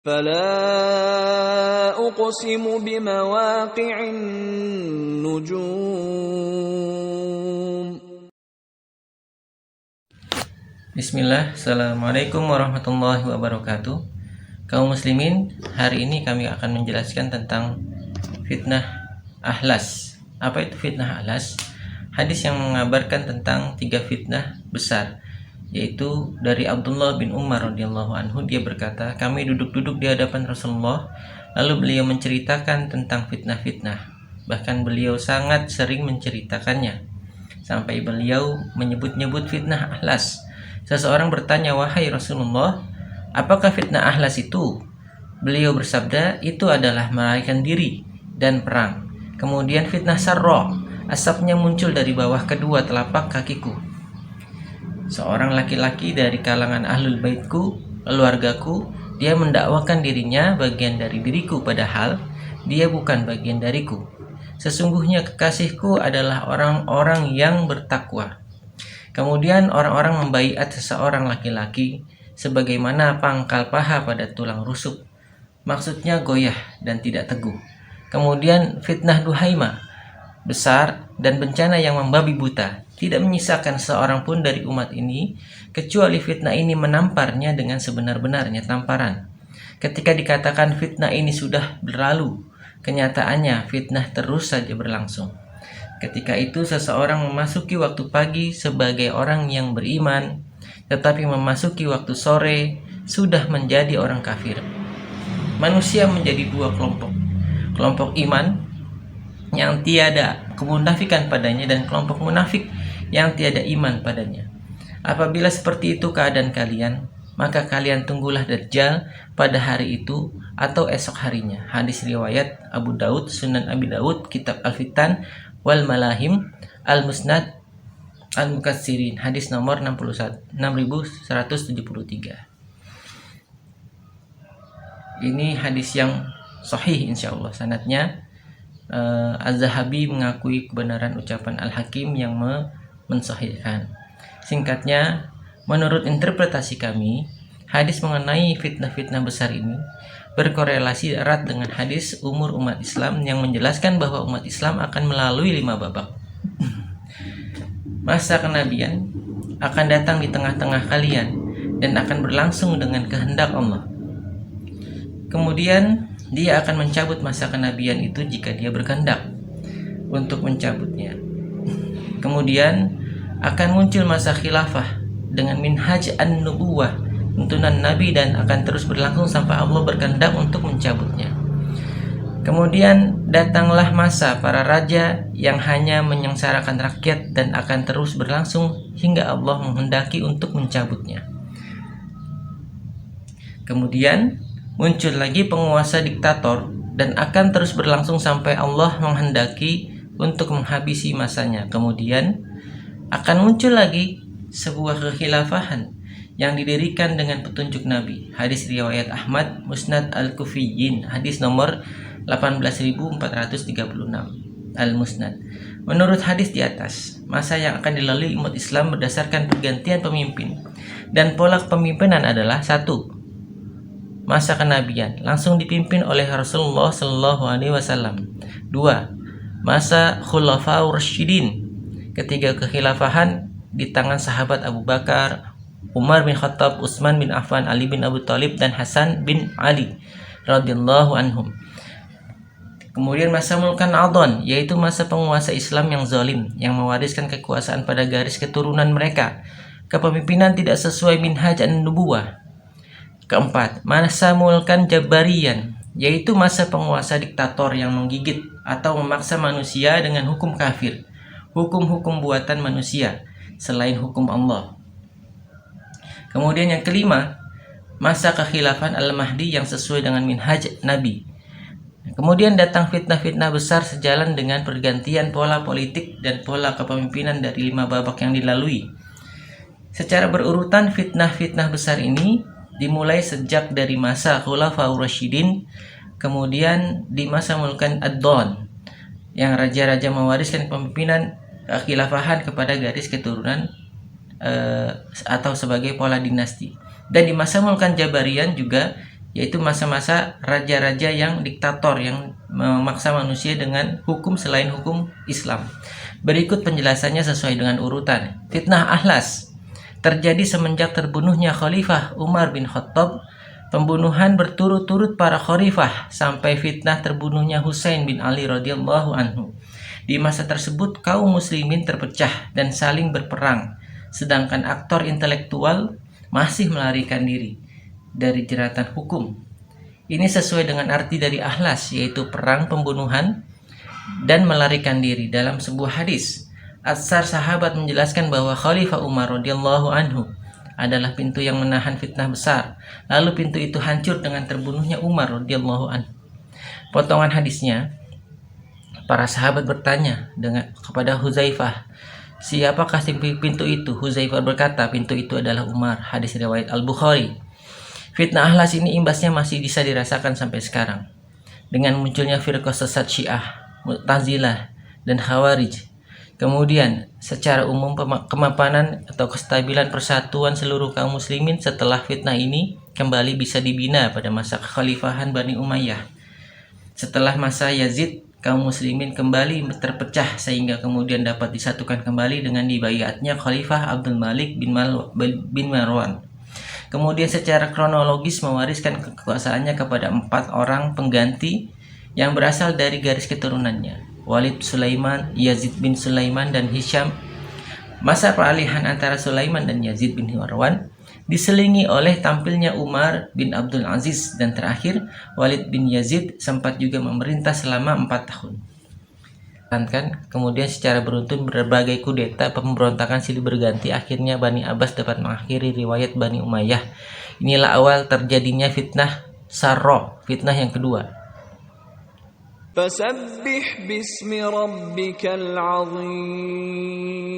فلا أقسم بمواقع النجوم. Bismillah, Assalamualaikum warahmatullahi wabarakatuh. Kaum muslimin, hari ini kami akan menjelaskan tentang fitnah ahlas. Apa itu fitnah ahlas? Hadis yang mengabarkan tentang 3 fitnah besar, yaitu dari Abdullah bin Umar radhiyallahu anhu. Dia berkata, kami duduk-duduk di hadapan Rasulullah, lalu beliau menceritakan tentang fitnah-fitnah. Bahkan beliau sangat sering menceritakannya, sampai beliau menyebut-nyebut fitnah ahlas. Seseorang bertanya, wahai Rasulullah, apakah fitnah ahlas itu? Beliau bersabda, itu adalah melarikan diri dan perang. Kemudian fitnah sarra, asapnya muncul dari bawah kedua telapak kakiku. Seorang laki-laki dari kalangan ahlul baitku, keluargaku, dia mendakwakan dirinya bagian dari diriku, padahal dia bukan bagian dariku. Sesungguhnya kekasihku adalah orang-orang yang bertakwa. Kemudian orang-orang membaiat seseorang laki-laki sebagaimana pangkal paha pada tulang rusuk. Maksudnya goyah dan tidak teguh. Kemudian fitnah duhaima, besar dan bencana yang membabi buta. Tidak menyisakan seorang pun dari umat ini, kecuali fitnah ini menamparnya dengan sebenar-benarnya tamparan. Ketika dikatakan fitnah ini sudah berlalu, kenyataannya fitnah terus saja berlangsung. Ketika itu seseorang memasuki waktu pagi sebagai orang yang beriman, tetapi memasuki waktu sore sudah menjadi orang kafir. Manusia menjadi 2 kelompok. Kelompok iman yang tiada kemunafikan padanya dan kelompok munafik yang tiada iman padanya. Apabila seperti itu keadaan kalian, maka kalian tunggulah Dajjal pada hari itu atau esok harinya. Hadis riwayat Abu Daud, Sunan Abi Daud, Kitab Al-Fitan wal Malahim, Al-Musnad Al-Mukatsirin, hadis nomor 6173. Ini hadis yang sahih insyaallah. Sanadnya Az-Zahabi mengakui kebenaran ucapan Al-Hakim yang mensahihkan. Singkatnya, menurut interpretasi kami, hadis mengenai fitnah-fitnah besar ini berkorelasi erat dengan hadis umur umat Islam yang menjelaskan bahwa umat Islam akan melalui 5 babak. Masa kenabian akan datang di tengah-tengah kalian dan akan berlangsung dengan kehendak Allah. Kemudian dia akan mencabut masa kenabian itu jika dia berkehendak untuk mencabutnya. Kemudian akan muncul masa khilafah dengan minhaj an-nubuwah, tuntunan Nabi, dan akan terus berlangsung sampai Allah berkehendak untuk mencabutnya. Kemudian datanglah masa para raja yang hanya menyengsarakan rakyat dan akan terus berlangsung hingga Allah menghendaki untuk mencabutnya. Kemudian muncul lagi penguasa diktator dan akan terus berlangsung sampai Allah menghendaki untuk menghabisi masanya. Kemudian akan muncul lagi sebuah kekhilafahan yang didirikan dengan petunjuk Nabi. Hadis riwayat Ahmad, Musnad Al-Kufiyyin, hadis nomor 18436, Al-Musnad. Menurut hadis di atas, masa yang akan dilalui umat Islam berdasarkan pergantian pemimpin dan pola kepemimpinan adalah: 1. Masa kenabian langsung dipimpin oleh Rasulullah Shallallahu Alaihi Wasallam. 2. Masa Khulafaur Rasyidin, ketiga kekhilafahan di tangan sahabat Abu Bakar, Umar bin Khattab, Utsman bin Affan, Ali bin Abi Thalib, dan Hasan bin Ali radhiyallahu anhum. Kemudian masa Mulkan Adhan, yaitu masa penguasa Islam yang zalim, yang mewariskan kekuasaan pada garis keturunan mereka. Kepemimpinan tidak sesuai minhaj an-nubuwah. 4. Masa Mulkan Jabarian, yaitu masa penguasa diktator yang menggigit atau memaksa manusia dengan hukum kafir, hukum-hukum buatan manusia selain hukum Allah. Kemudian yang kelima, masa kekhilafan Al-Mahdi yang sesuai dengan minhaj Nabi. Kemudian datang fitnah-fitnah besar sejalan dengan pergantian pola politik dan pola kepemimpinan dari 5 babak yang dilalui. Secara berurutan, fitnah-fitnah besar ini dimulai sejak dari masa Khulafaur Rasyidin, kemudian di masa Mulkan Ad-Dhan, yang raja-raja mewariskan kepemimpinan kekhilafahan kepada garis keturunan atau sebagai pola dinasti. Dan di masa Mulkan Jabarian juga yaitu masa-masa raja-raja yang diktator yang memaksa manusia dengan hukum selain hukum Islam. Berikut penjelasannya sesuai dengan urutan. Fitnah Ahlas terjadi semenjak terbunuhnya Khalifah Umar bin Khattab, pembunuhan berturut-turut para khalifah sampai fitnah terbunuhnya Husain bin Ali radhiyallahu anhu. Di masa tersebut kaum muslimin terpecah dan saling berperang, sedangkan aktor intelektual masih melarikan diri dari jeratan hukum. Ini sesuai dengan arti dari ahlas, yaitu perang, pembunuhan, dan melarikan diri. Dalam sebuah hadis, Atsar sahabat menjelaskan bahwa Khalifah Umar radhiyallahu anhu adalah pintu yang menahan fitnah besar. Lalu pintu itu hancur dengan terbunuhnya Umar radhiyallahu anhu. Potongan hadisnya, para sahabat bertanya kepada Huzaifah, siapakah pintu itu? Huzaifah berkata, pintu itu adalah Umar. Hadis riwayat Al-Bukhari. Fitnah ahlas ini imbasnya masih bisa dirasakan sampai sekarang. Dengan munculnya firqah sesat Syiah, Mu'tazilah, dan Khawarij. Kemudian, secara umum kemapanan atau kestabilan persatuan seluruh kaum muslimin setelah fitnah ini kembali bisa dibina pada masa kekhalifahan Bani Umayyah. Setelah masa Yazid, kaum muslimin kembali terpecah sehingga kemudian dapat disatukan kembali dengan dibaiatnya Khalifah Abdul Malik bin Marwan. Kemudian secara kronologis mewariskan kekuasaannya kepada 4 orang pengganti yang berasal dari garis keturunannya, Walid Sulaiman, Yazid bin Sulaiman, dan Hisham. Masa peralihan antara Sulaiman dan Yazid bin Marwan diselingi oleh tampilnya Umar bin Abdul Aziz, dan terakhir Walid bin Yazid sempat juga memerintah selama 4 tahun. Kemudian secara beruntun berbagai kudeta pemberontakan silih berganti, akhirnya Bani Abbas dapat mengakhiri riwayat Bani Umayyah. Inilah awal terjadinya fitnah Sarro, fitnah yang kedua. Fasabbih bismi rabbikal azim.